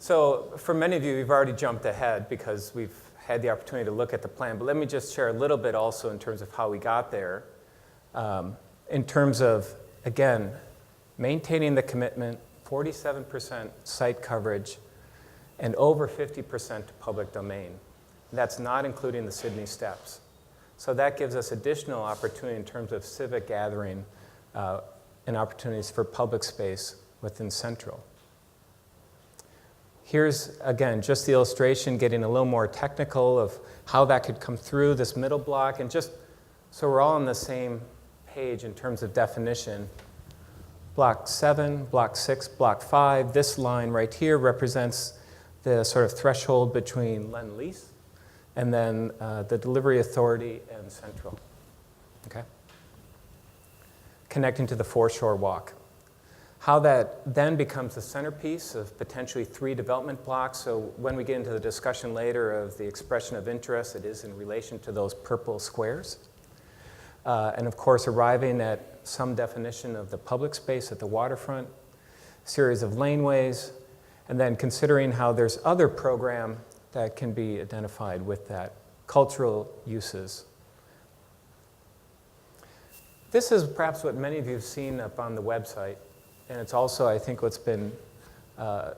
So for many of you, we've already jumped ahead because we've had the opportunity to look at the plan. But let me just share a little bit also in terms of how we got there. In terms of, again, maintaining the commitment, 47% site coverage, and over 50% to public domain. That's not including the Sydney steps. So that gives us additional opportunity in terms of civic gathering and opportunities for public space within Central. Here's, again, just the illustration, getting a little more technical of how that could come through this middle block. And just so we're all on the same page in terms of definition, Block 7, Block 6, Block 5, this line right here represents the sort of threshold between Lend-Lease and then the delivery authority and Central, okay? Connecting to the foreshore walk. How that then becomes the centerpiece of potentially 3 development blocks. So when we get into the discussion later of the expression of interest, it is in relation to those purple squares. And of course, arriving at some definition of the public space at the waterfront, series of laneways, and then considering how there's other program that can be identified with that, cultural uses. This is perhaps what many of you have seen up on the website. And it's also, I think, what's been part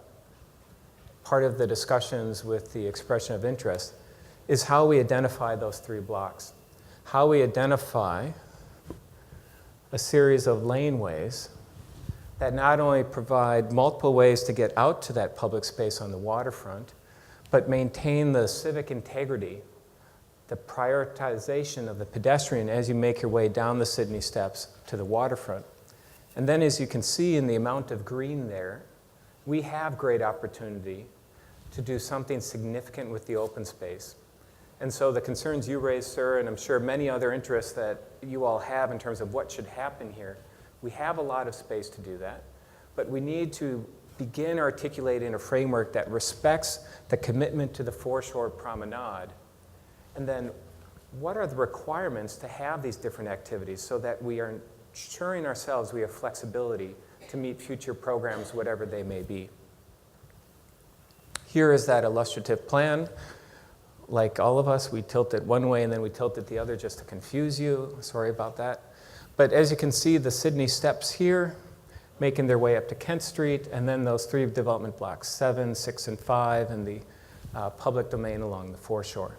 of the discussions with the expression of interest is how we identify those 3 blocks. How we identify a series of laneways that not only provide multiple ways to get out to that public space on the waterfront, but maintain the civic integrity, the prioritization of the pedestrian as you make your way down the Sydney steps to the waterfront. And then as you can see in the amount of green there, we have great opportunity to do something significant with the open space. And so the concerns you raised, sir, and I'm sure many other interests that you all have in terms of what should happen here, we have a lot of space to do that. But we need to begin articulating a framework that respects the commitment to the foreshore promenade. And then what are the requirements to have these different activities so that we are ensuring ourselves we have flexibility to meet future programs, whatever they may be. Here is that illustrative plan. Like all of us, we tilt it one way and then we tilt it the other just to confuse you. Sorry about that. But as you can see, the Sydney steps here, making their way up to Kent Street, and then those 3 development blocks, 7, 6, and 5, and the public domain along the foreshore.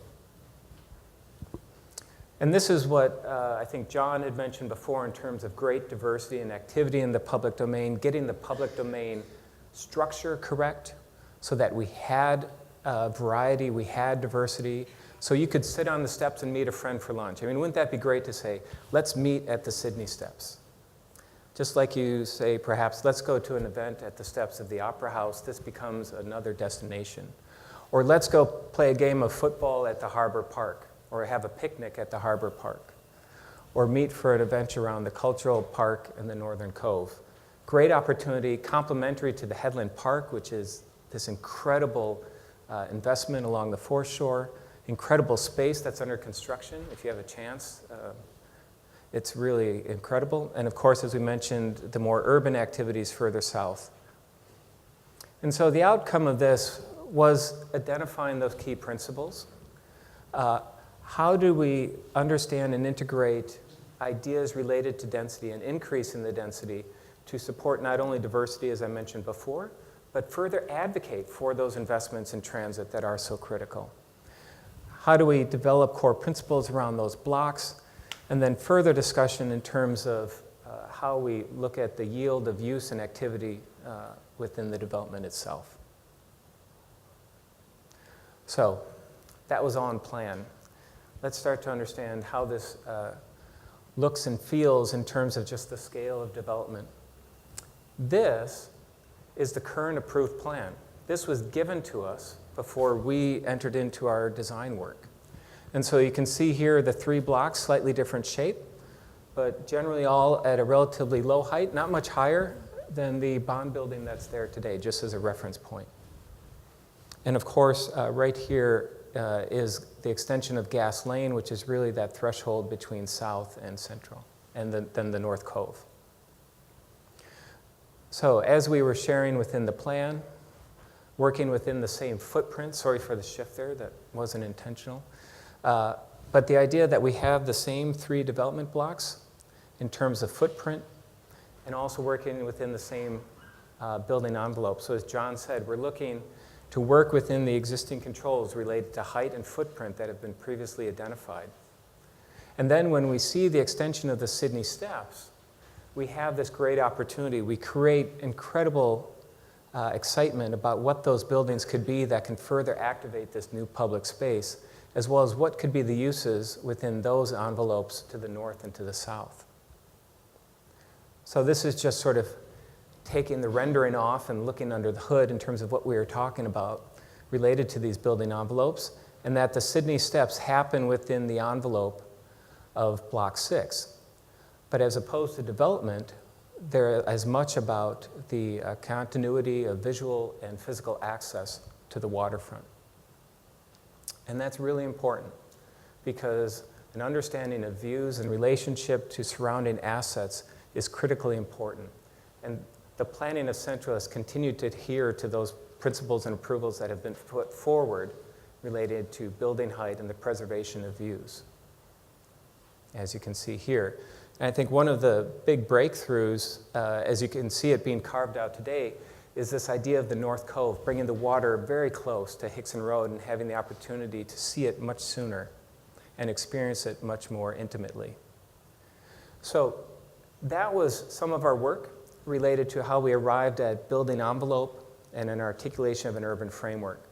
And this is what I think John had mentioned before in terms of great diversity and activity in the public domain, getting the public domain structure correct so that we had variety, we had diversity, so you could sit on the steps and meet a friend for lunch. I mean, wouldn't that be great to say, let's meet at the Sydney steps? Just like you say, perhaps, let's go to an event at the steps of the Opera House. This becomes another destination. Or let's go play a game of football at the Harbour Park, or have a picnic at the Harbour Park, or meet for an event around the Cultural Park in the Northern Cove. Great opportunity, complementary to the Headland Park, which is this incredible investment along the foreshore, incredible space that's under construction. If you have a chance, it's really incredible. And of course, as we mentioned, the more urban activities further south. And so the outcome of this was identifying those key principles. How do we understand and integrate ideas related to density and increase in the density to support not only diversity, as I mentioned before, but further advocate for those investments in transit that are so critical? How do we develop core principles around those blocks? And then further discussion in terms of how we look at the yield of use and activity within the development itself. So that was on plan. Let's start to understand how this looks and feels in terms of just the scale of development. This is the current approved plan. This was given to us before we entered into our design work. And so you can see here the 3 blocks, slightly different shape, but generally all at a relatively low height, not much higher than the bond building that's there today, just as a reference point. And of course, right here is the extension of Gas Lane, which is really that threshold between South and Central, and then the North Cove. So as we were sharing within the plan, working within the same footprint. Sorry for the shift there, that wasn't intentional. But the idea that we have the same 3 development blocks in terms of footprint and also working within the same building envelope. So as John said, we're looking to work within the existing controls related to height and footprint that have been previously identified. And then when we see the extension of the Sydney steps, we have this great opportunity. We create incredible excitement about what those buildings could be that can further activate this new public space, as well as what could be the uses within those envelopes to the north and to the south. So this is just sort of taking the rendering off and looking under the hood in terms of what we were talking about related to these building envelopes, and that the Sydney steps happen within the envelope of Block 6. But as opposed to development, they're as much about the continuity of visual and physical access to the waterfront. And that's really important because an understanding of views and relationship to surrounding assets is critically important. And the planning of Central has continued to adhere to those principles and approvals that have been put forward related to building height and the preservation of views, as you can see here. And I think one of the big breakthroughs, as you can see it being carved out today, is this idea of the North Cove, bringing the water very close to Hickson Road and having the opportunity to see it much sooner and experience it much more intimately. So that was some of our work related to how we arrived at building envelope and an articulation of an urban framework.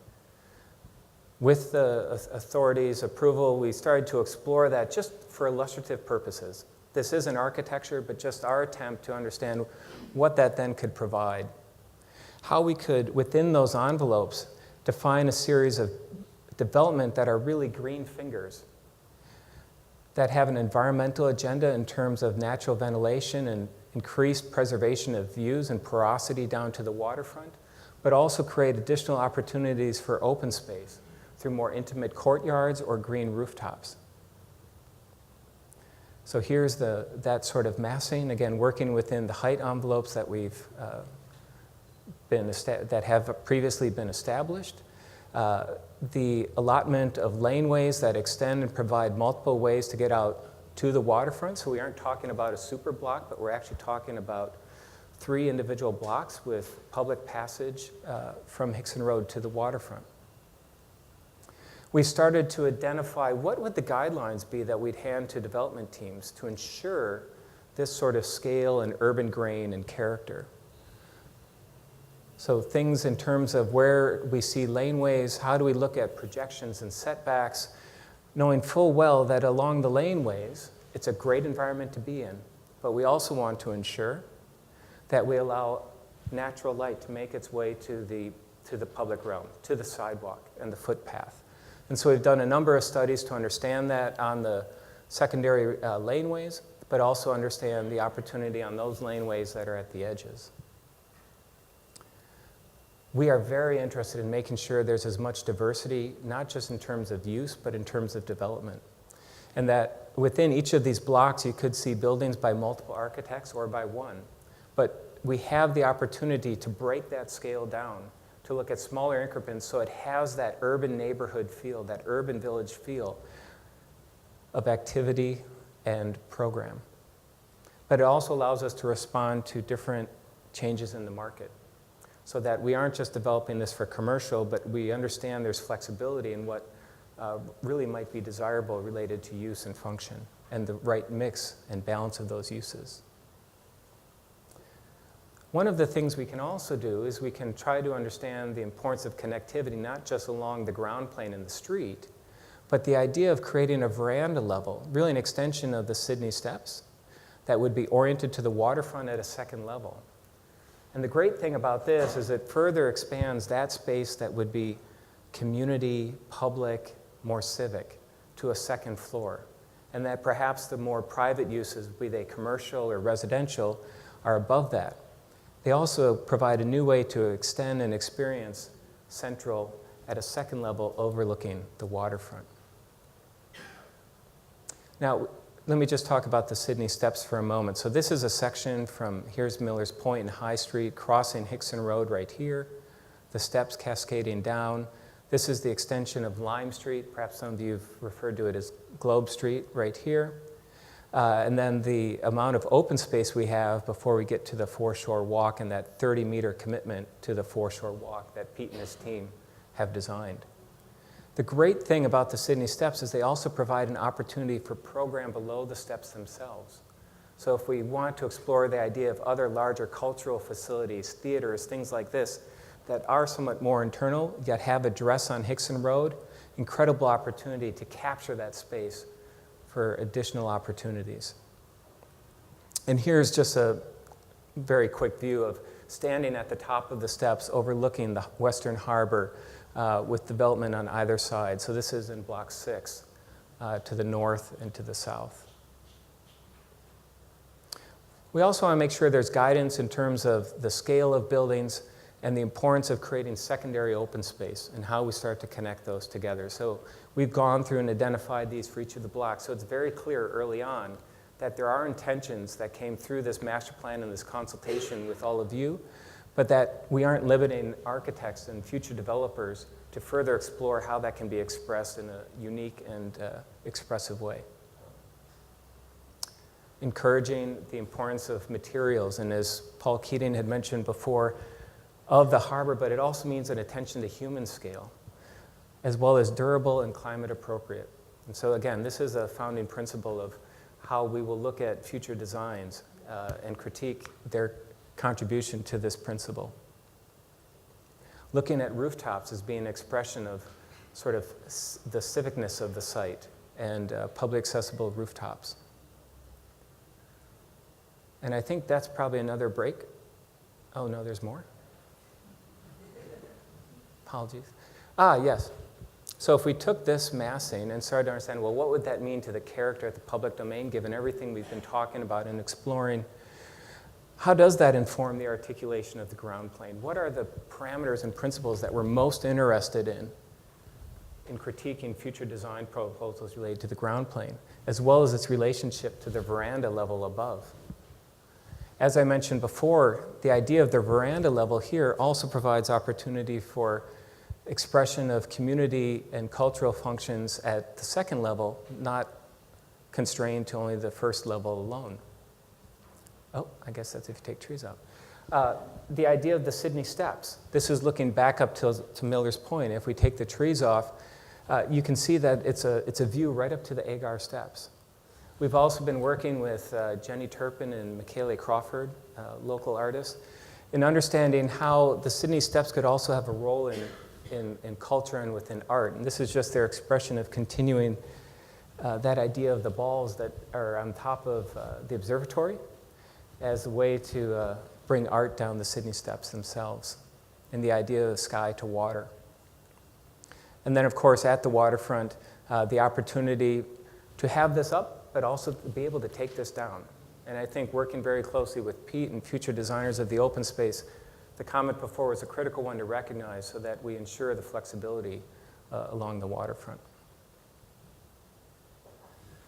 With the authorities' approval, we started to explore that just for illustrative purposes. This isn't architecture, but just our attempt to understand what that then could provide. How we could, within those envelopes, define a series of development that are really green fingers, that have an environmental agenda in terms of natural ventilation and increased preservation of views and porosity down to the waterfront, but also create additional opportunities for open space through more intimate courtyards or green rooftops. So here's that sort of massing, again, working within the height envelopes that that have previously been established. The allotment of laneways that extend and provide multiple ways to get out to the waterfront. So we aren't talking about a super block, but we're actually talking about 3 individual blocks with public passage from Hickson Road to the waterfront. We started to identify what would the guidelines be that we'd hand to development teams to ensure this sort of scale and urban grain and character. So things in terms of where we see laneways, how do we look at projections and setbacks, knowing full well that along the laneways, it's a great environment to be in, but we also want to ensure that we allow natural light to make its way to the public realm, to the sidewalk and the footpath. And so we've done a number of studies to understand that on the secondary laneways, but also understand the opportunity on those laneways that are at the edges. We are very interested in making sure there's as much diversity, not just in terms of use, but in terms of development. And that within each of these blocks, you could see buildings by multiple architects or by one. But we have the opportunity to break that scale down, to look at smaller increments so it has that urban neighborhood feel, that urban village feel of activity and program. But it also allows us to respond to different changes in the market, so that we aren't just developing this for commercial, but we understand there's flexibility in what really might be desirable related to use and function, and the right mix and balance of those uses. One of the things we can also do is we can try to understand the importance of connectivity, not just along the ground plane in the street, but the idea of creating a veranda level, really an extension of the Sydney steps that would be oriented to the waterfront at a second level. And the great thing about this is it further expands that space that would be community, public, more civic, to a second floor. And that perhaps the more private uses, be they commercial or residential, are above that. They also provide a new way to extend and experience Central at a second level overlooking the waterfront. Now, let me just talk about the Sydney steps for a moment. So this is a section from, here's Miller's Point and High Street, crossing Hickson Road right here, the steps cascading down. This is the extension of Lime Street. Perhaps some of you have referred to it as Globe Street right here. And then the amount of open space we have before we get to the foreshore walk and that 30-meter commitment to the foreshore walk that Pete and his team have designed. The great thing about the Sydney Steps is they also provide an opportunity for program below the steps themselves. So if we want to explore the idea of other larger cultural facilities, theaters, things like this, that are somewhat more internal, yet have address on Hickson Road, incredible opportunity to capture that space for additional opportunities. And here's just a very quick view of standing at the top of the steps overlooking the Western Harbor with development on either side. So this is in Block 6 to the north and to the south. We also want to make sure there's guidance in terms of the scale of buildings and the importance of creating secondary open space and how we start to connect those together. So we've gone through and identified these for each of the blocks. So it's very clear early on that there are intentions that came through this master plan and this consultation with all of you, but that we aren't limiting architects and future developers to further explore how that can be expressed in a unique and expressive way. Encouraging the importance of materials, and as Paul Keating had mentioned before, of the harbor, but it also means an attention to human scale, as well as durable and climate appropriate. And so again, this is a founding principle of how we will look at future designs and critique their contribution to this principle. Looking at rooftops as being an expression of sort of the civicness of the site and public accessible rooftops. And I think that's probably another break. Oh no, there's more? Apologies. Yes. So if we took this massing and started to understand, well, what would that mean to the character of the public domain, given everything we've been talking about and exploring, how does that inform the articulation of the ground plane? What are the parameters and principles that we're most interested in critiquing future design proposals related to the ground plane, as well as its relationship to the veranda level above? As I mentioned before, the idea of the veranda level here also provides opportunity for expression of community and cultural functions at the second level, not constrained to only the first level alone. Oh, I guess that's if you take trees out. The idea of the Sydney Steps. This is looking back up to Miller's Point. If we take the trees off, you can see that it's a view right up to the Agar Steps. We've also been working with Jenny Turpin and Michaela Crawford, local artists, in understanding how the Sydney Steps could also have a role in culture and within art. And this is just their expression of continuing that idea of the balls that are on top of the observatory as a way to bring art down the Sydney Steps themselves, and the idea of sky to water. And then, of course, at the waterfront, the opportunity to have this up, but also to be able to take this down. And I think working very closely with Pete and future designers of the open space, the comment before was a critical one to recognize so that we ensure the flexibility along the waterfront.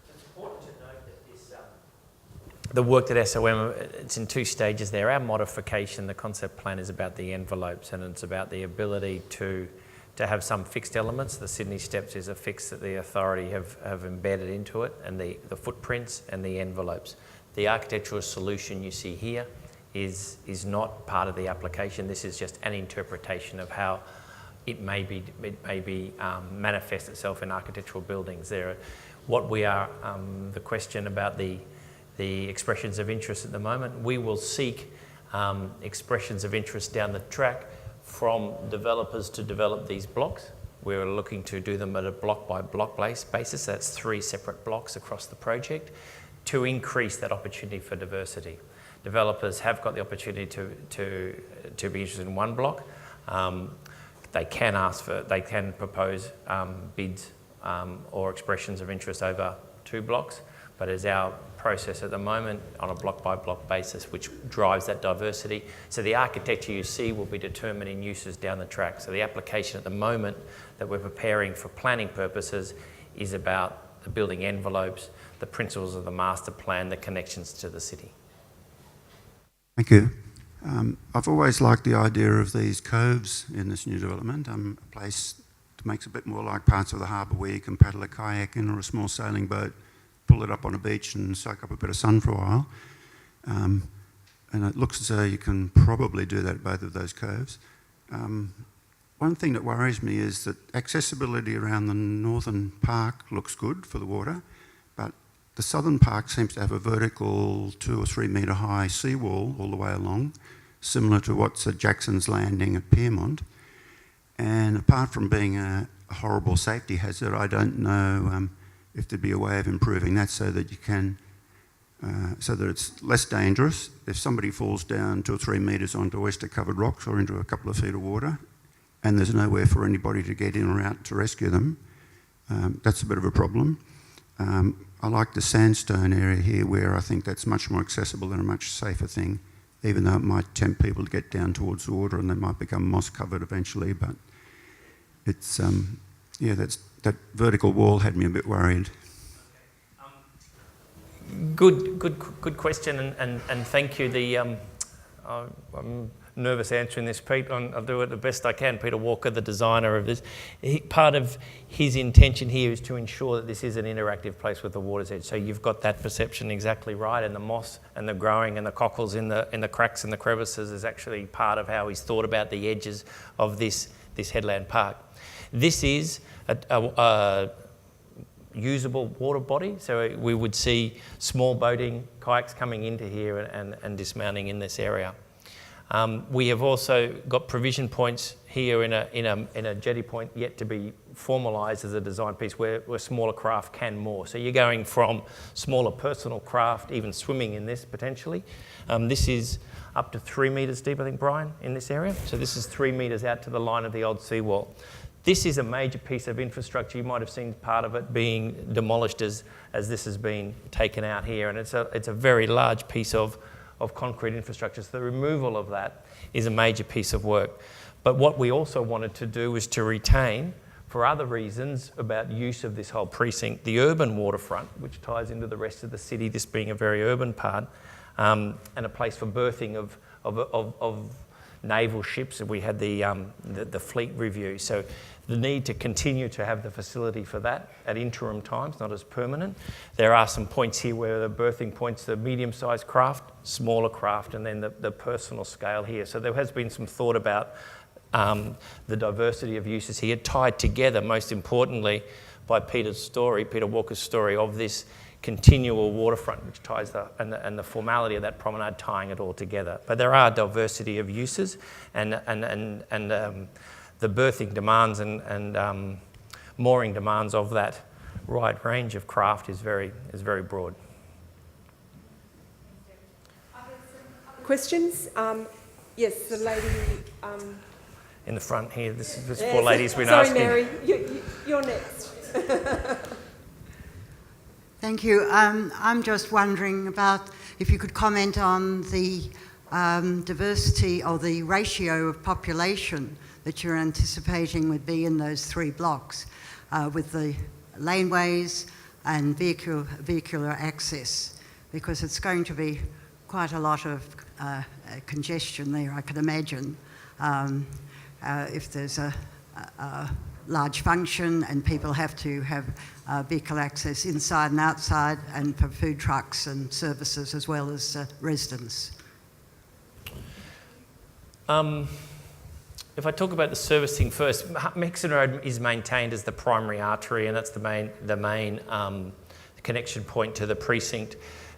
It's important to note that the work at SOM, it's in two stages there. Our modification, the concept plan, is about the envelopes, and it's about the ability to have some fixed elements. The Sydney Steps is a fix that the authority have embedded into it, and the footprints and the envelopes. The architectural solution you see here is not part of the application. This is just an interpretation of how it may manifest itself in architectural buildings. The question about the expressions of interest at the moment, we will seek expressions of interest down the track from developers to develop these blocks. We're looking to do them at a block-by-block basis. That's 3 separate blocks across the project to increase that opportunity for diversity. Developers have got the opportunity to be interested in one block. They can propose bids or expressions of interest over 2 blocks, but as our process at the moment on a block-by-block basis, which drives that diversity. So the architecture you see will be determining uses down the track. So the application at the moment that we're preparing for planning purposes is about the building envelopes, the principles of the master plan, the connections to the city. Thank you. I've always liked the idea of these coves in this new development, a place that makes it a bit more like parts of the harbour where you can paddle a kayak in or a small sailing boat, pull it up on a beach and soak up a bit of sun for a while. And it looks as though you can probably do that at both of those coves. One thing that worries me is that accessibility around the northern park looks good for the water, but the southern park seems to have a vertical 2 or 3 metre high seawall all the way along, similar to what's at Jackson's Landing at Piermont. And apart from being a horrible safety hazard, I don't know if there'd be a way of improving that so that you can, so that it's less dangerous. If somebody falls down 2 or 3 metres onto oyster-covered rocks or into a couple of feet of water, and there's nowhere for anybody to get in or out to rescue them, that's a bit of a problem. I like the sandstone area here where I think that's much more accessible and a much safer thing, even though it might tempt people to get down towards the water and they might become moss covered eventually, but it's, yeah, that vertical wall had me a bit worried. Good question, and thank you. I'm nervous answering this, Pete. I'll do it the best I can. Peter Walker, the designer of this, part of his intention here is to ensure that this is an interactive place with the water's edge. So you've got that perception exactly right, and the moss and the growing and the cockles in the cracks and the crevices is actually part of how he's thought about the edges of this Headland Park. This is a usable water body, so we would see small boating, kayaks coming into here and dismounting in this area. We have also got provision points here in a jetty point yet to be formalised as a design piece where smaller craft can moor. So you're going from smaller personal craft, even swimming in this potentially. This is up to 3 metres deep, I think, Brian, in this area. So this is 3 metres out to the line of the old seawall. This is a major piece of infrastructure. You might have seen part of it being demolished as this has been taken out here, and it's a very large piece of concrete infrastructure. So the removal of that is a major piece of work. But what we also wanted to do was to retain, for other reasons about use of this whole precinct, the urban waterfront, which ties into the rest of the city, this being a very urban part, and a place for berthing of naval ships. We had the fleet review. So the need to continue to have the facility for that at interim times, not as permanent. There are some points here where the berthing points, the medium-sized craft, smaller craft, and then the personal scale here. So there has been some thought about the diversity of uses here, tied together, most importantly, by Peter Walker's story of this continual waterfront, which ties and the formality of that promenade tying it all together. But there are diversity of uses, and the berthing demands and mooring demands of that wide range of craft is very broad. Questions? Yes, the lady in the front here. This poor lady's been sorry, asking. Mary, you're next. Thank you. I'm just wondering about if you could comment on the diversity or the ratio of population that you're anticipating would be in those 3 blocks with the laneways and vehicular access, because it's going to be quite a lot of congestion there, I can imagine, if there's a large function and people have to have vehicle access inside and outside, and for food trucks and services as well as residents. If I talk about the servicing first, Mexon Road is maintained as the primary artery, and that's the main connection point to the precinct.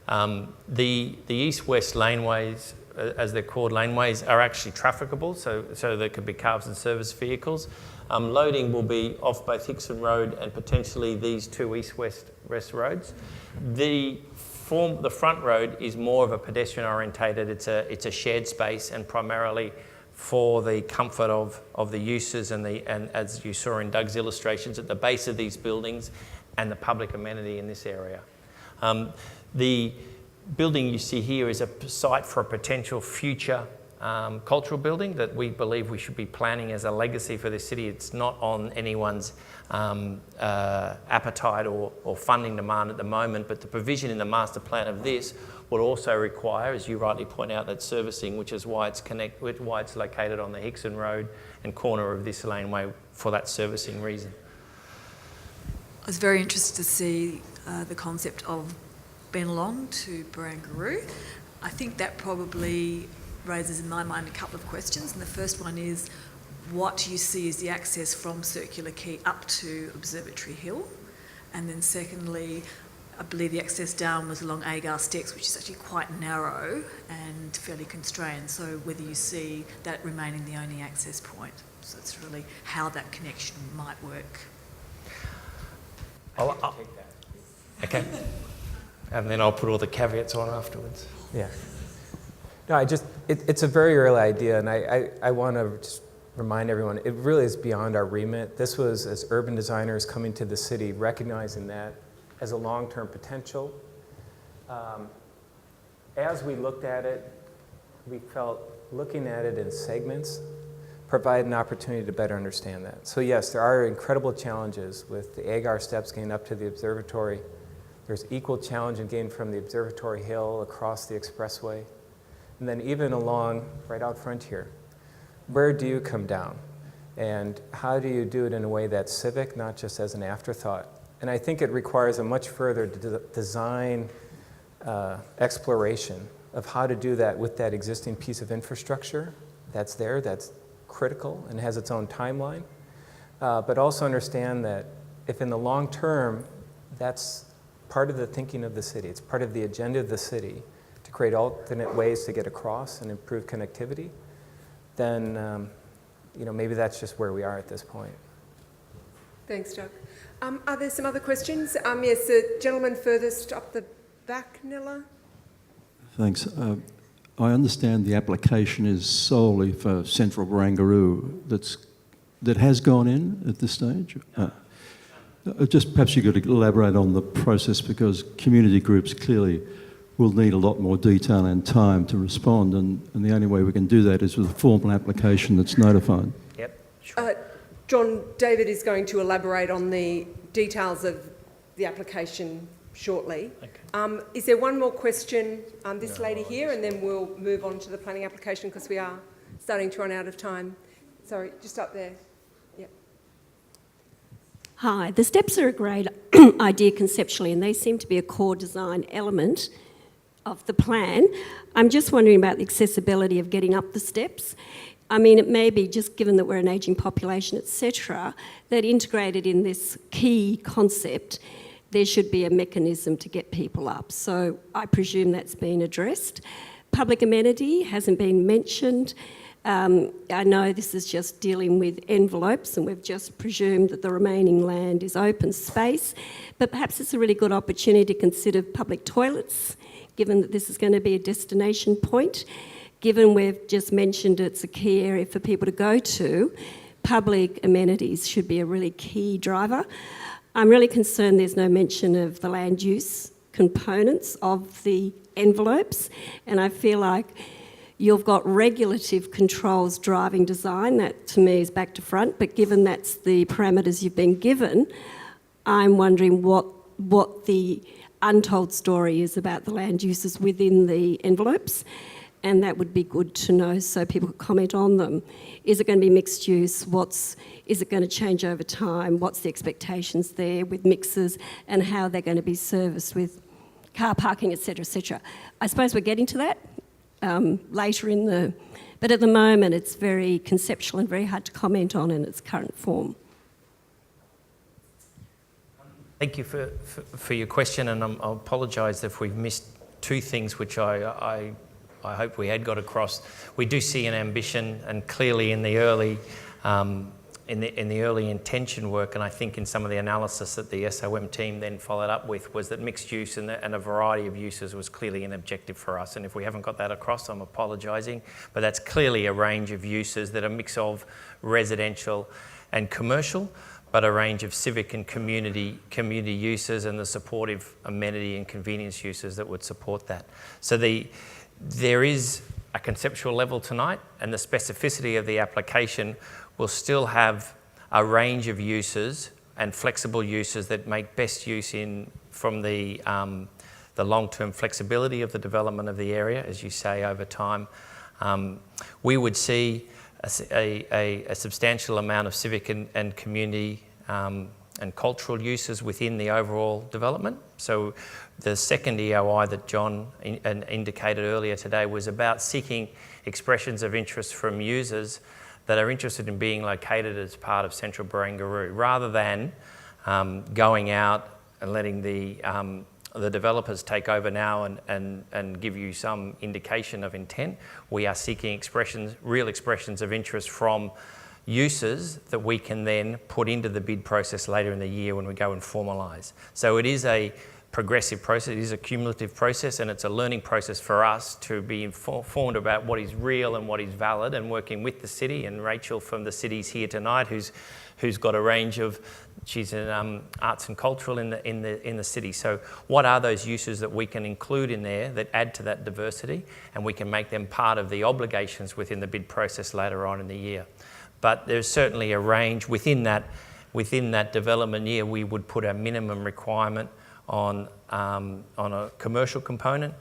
The east-west laneways, as they're called laneways, are actually trafficable, so there could be cars and service vehicles. Loading will be off both Hickson Road and potentially these 2 east-west roads. The front road is more of a pedestrian orientated. It's a shared space, and primarily for the comfort of the uses and as you saw in Doug's illustrations, at the base of these buildings and the public amenity in this area. The building you see here is a site for a potential future cultural building that we believe we should be planning as a legacy for this city. It's not on anyone's appetite or funding demand at the moment, but the provision in the master plan of this will also require, as you rightly point out, that servicing, which is why it's located on the Hickson Road and corner of this laneway for that servicing reason. I was very interested to see the concept of Bennelong to Barangaroo. I think that probably raises in my mind a couple of questions, and the first one is, what do you see as the access from Circular Quay up to Observatory Hill? And then secondly, I believe the access down was along Agar Steps, which is actually quite narrow and fairly constrained, so whether you see that remaining the only access point. So it's really how that connection might work. I'll take that. Okay. And then I'll put all the caveats on afterwards. Yeah. No, it's a very early idea, and I want to just remind everyone, it really is beyond our remit. This was, as urban designers coming to the city, recognizing that as a long-term potential. As we looked at it, we felt looking at it in segments provided an opportunity to better understand that. So yes, there are incredible challenges with the Agar Steps getting up to the observatory. There's equal challenge in getting from the observatory hill across the expressway. And then even along right out front here, where do you come down? And how do you do it in a way that's civic, not just as an afterthought? And I think it requires a much further design exploration of how to do that with that existing piece of infrastructure that's there, that's critical and has its own timeline. But also understand that if in the long term, that's part of the thinking of the city, it's part of the agenda of the city to create alternate ways to get across and improve connectivity, then maybe that's just where we are at this point. Thanks, Doug. Are there some other questions? Yes, the gentleman furthest up the back, Nilla. Thanks. I understand the application is solely for Central Barangaroo that has gone in at this stage. Just perhaps you could elaborate on the process, because community groups clearly will need a lot more detail and time to respond, and the only way we can do that is with a formal application that's notified. Yep, sure. John David is going to elaborate on the details of the application shortly. Okay. Is there one more question? This lady here, and then we'll move on to the planning application because we are starting to run out of time. Sorry, just up there. Yep. Hi, the steps are a great idea conceptually, and they seem to be a core design element of the plan. I'm just wondering about the accessibility of getting up the steps. I mean, it may be, just given that we're an ageing population, etc., that integrated in this key concept, there should be a mechanism to get people up. So I presume that's been addressed. Public amenity hasn't been mentioned. I know this is just dealing with envelopes, and we've just presumed that the remaining land is open space, but perhaps it's a really good opportunity to consider public toilets, given that this is going to be a destination point. Given we've just mentioned it's a key area for people to go to, public amenities should be a really key driver. I'm really concerned there's no mention of the land use components of the envelopes, and I feel like you've got regulative controls driving design. That to me is back to front, but given that's the parameters you've been given, I'm wondering what the untold story is about the land uses within the envelopes, and that would be good to know so people could comment on them. Is it going to be mixed use? Is it going to change over time? What's the expectations there with mixes, and how they're going to be serviced with car parking, etc., etc. I suppose we're getting to that later in the... But at the moment, it's very conceptual and very hard to comment on in its current form. Thank you for your question, and I apologise if we've missed two things which I hope we had got across. We do see an ambition, and clearly in the early intention work, and I think in some of the analysis that the SOM team then followed up with, was that mixed use and a variety of uses was clearly an objective for us. And if we haven't got that across, I'm apologising, but that's clearly a range of uses that are a mix of residential and commercial, but a range of civic and community uses and the supportive amenity and convenience uses that would support that. So there is a conceptual level tonight, and the specificity of the application will still have a range of uses and flexible uses that make best use from the the long-term flexibility of the development of the area, as you say, over time. We would see a substantial amount of civic and community and cultural uses within the overall development. So the second EOI that John indicated earlier today was about seeking expressions of interest from users that are interested in being located as part of Central Barangaroo, rather than going out and letting the developers take over now and give you some indication of intent. We are seeking real expressions of interest from uses that we can then put into the bid process later in the year when we go and formalise. So it is a progressive process, it is a cumulative process, and it's a learning process for us to be informed about what is real and what is valid, and working with the city. And Rachel from the city's here tonight, who's got a range of, she's in arts and cultural in the city. So what are those uses that we can include in there that add to that diversity, and we can make them part of the obligations within the bid process later on in the year. But there's certainly a range within that development year. We would put a minimum requirement on a commercial component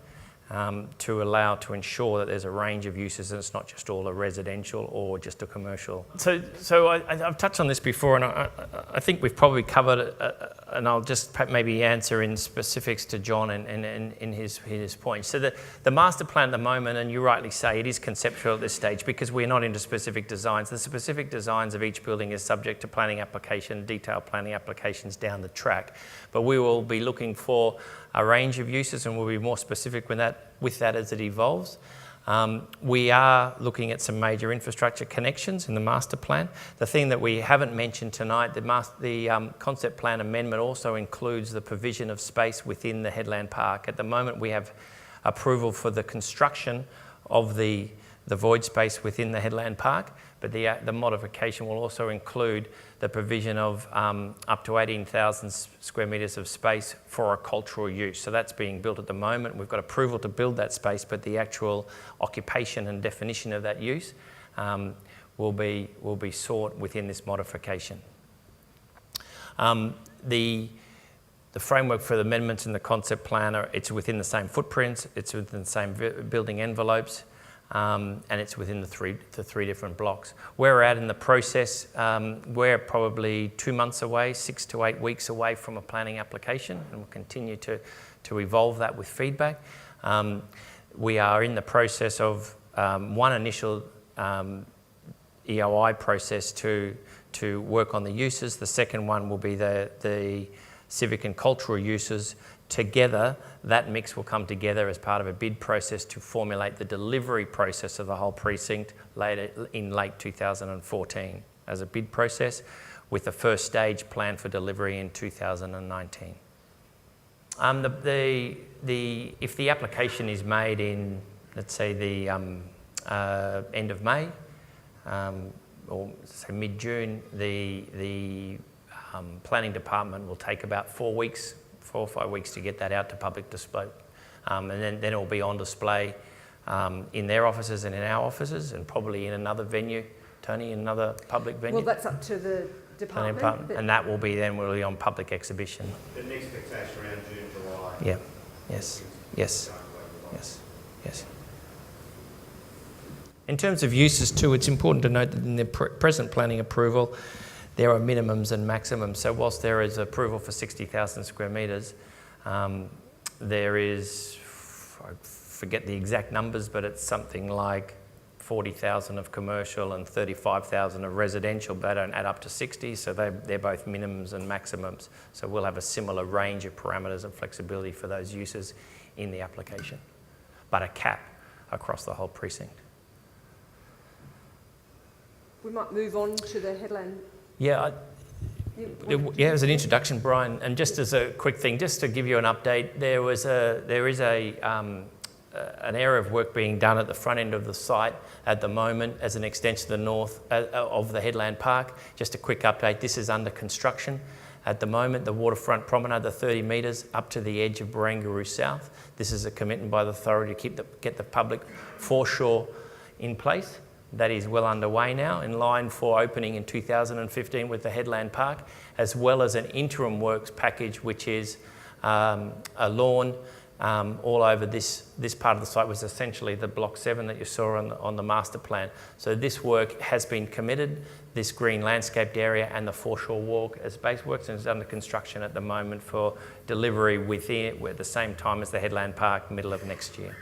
to ensure that there's a range of uses and it's not just all a residential or just a commercial. So I've touched on this before, and I think we've probably covered it, and I'll just maybe answer in specifics to John and in his points. So the master plan at the moment, and you rightly say, it is conceptual at this stage because we're not into specific designs. The specific designs of each building is subject to planning application, detailed planning applications down the track. But we will be looking for a range of uses, and we'll be more specific with that as it evolves. We are looking at some major infrastructure connections in the master plan. The thing that we haven't mentioned tonight, the concept plan amendment also includes the provision of space within the Headland Park. At the moment, we have approval for the construction of the void space within the Headland Park, but the modification will also include the provision of up to 18,000 square metres of space for a cultural use. So that's being built at the moment. We've got approval to build that space, but the actual occupation and definition of that use will be sought within this modification. The framework for the amendments in the concept plan it's within the same footprints, it's within the same building envelopes. And it's within the three different blocks. Where we're at in the process, we're probably 2 months away, 6 to 8 weeks away from a planning application, and we'll continue to evolve that with feedback. We are in the process of one initial EOI process to work on the uses. The second one will be the civic and cultural uses. Together, that mix will come together as part of a bid process to formulate the delivery process of the whole precinct in late 2014 as a bid process, with the first stage planned for delivery in 2019. If the application is made in, let's say, the end of May, or say mid-June, the planning department will take about 4 or 5 weeks to get that out to public display. And then it will be on display in their offices and in our offices, and probably in another venue, Tony, in another public venue. Well, that's up to the department. And that will be then really on public exhibition. The next expectation around June, July. Yeah, yes. In terms of uses too, it's important to note that in the present planning approval, there are minimums and maximums. So whilst there is approval for 60,000 square metres, there is, I forget the exact numbers, but it's something like 40,000 of commercial and 35,000 of residential, but they don't add up to 60, so they're both minimums and maximums. So we'll have a similar range of parameters and flexibility for those uses in the application, but a cap across the whole precinct. We might move on to the Headland. Yeah, as an introduction, Brian, and just as a quick thing, just to give you an update, there is an area of work being done at the front end of the site at the moment as an extension to the north of the Headland Park. Just a quick update, this is under construction at the moment. The waterfront promenade, the 30 metres up to the edge of Barangaroo South. This is a commitment by the authority to get the public foreshore in place. That is well underway now, in line for opening in 2015 with the Headland Park, as well as an interim works package, which is a lawn all over this part of the site was essentially the Block 7 that you saw on the master plan. So this work has been committed, this green landscaped area and the foreshore walk as base works, and is under construction at the moment for delivery at the same time as the Headland Park, middle of next year.